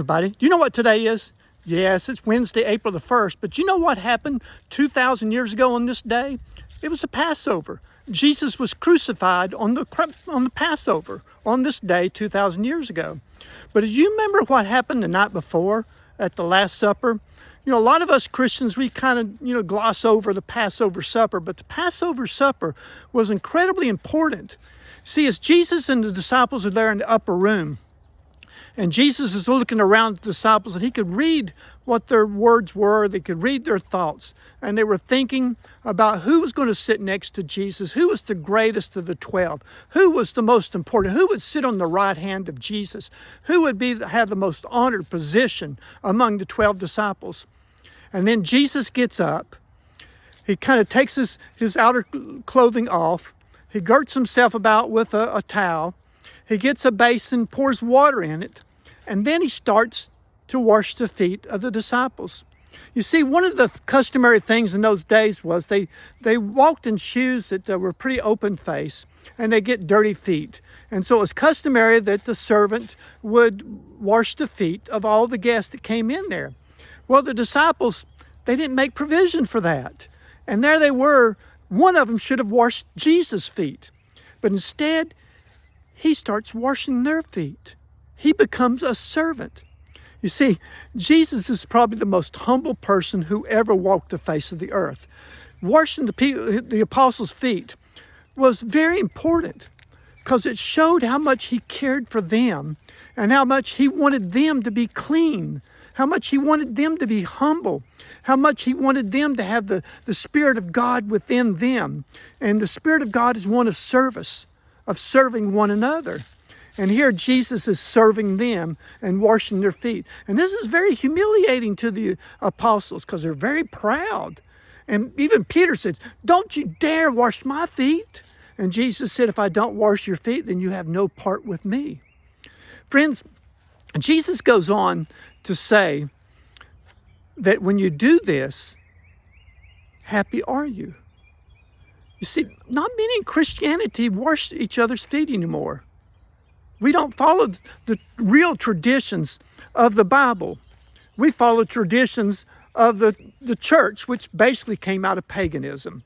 Everybody, do you know what today is? Yes, it's Wednesday, April the 1st, but you know what happened 2,000 years ago on this day? It was the Passover. Jesus was crucified on the Passover on this day 2,000 years ago. But do you remember what happened the night before at the Last Supper? You know, a lot of us Christians, we kind of, gloss over the Passover supper, but the Passover supper was incredibly important. See, as Jesus and the disciples are there in the upper room, and Jesus is looking around at the disciples, and he could read what their words were. They could read their thoughts. And they were thinking about who was going to sit next to Jesus, who was the greatest of the 12, who was the most important, who would sit on the right hand of Jesus, who would have the most honored position among the 12 disciples. And then Jesus gets up. He kind of takes his outer clothing off. He girts himself about with a towel. He gets a basin, pours water in it, and then he starts to wash the feet of the disciples. You see, one of the customary things in those days was they walked in shoes that were pretty open face, and they get dirty feet. And so it was customary that the servant would wash the feet of all the guests that came in there. Well, the disciples, they didn't make provision for that. And there they were. One of them should have washed Jesus' feet. But instead, he starts washing their feet. He becomes a servant. You see, Jesus is probably the most humble person who ever walked the face of the earth. Washing the apostles' feet was very important because it showed how much he cared for them and how much he wanted them to be clean, how much he wanted them to be humble, how much he wanted them to have the Spirit of God within them. And the Spirit of God is one of service, of serving one another. And here Jesus is serving them and washing their feet. And this is very humiliating to the apostles because they're very proud. And even Peter says, "Don't you dare wash my feet." And Jesus said, "If I don't wash your feet, then you have no part with me." Friends, Jesus goes on to say that when you do this, happy are you. You see, not many in Christianity wash each other's feet anymore. We don't follow the real traditions of the Bible. We follow traditions of the church, which basically came out of paganism.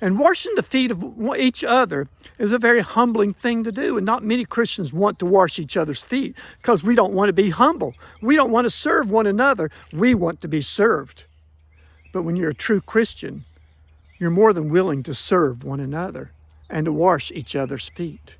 And washing the feet of each other is a very humbling thing to do. And not many Christians want to wash each other's feet because we don't want to be humble. We don't want to serve one another. We want to be served. But when you're a true Christian, you're more than willing to serve one another and to wash each other's feet.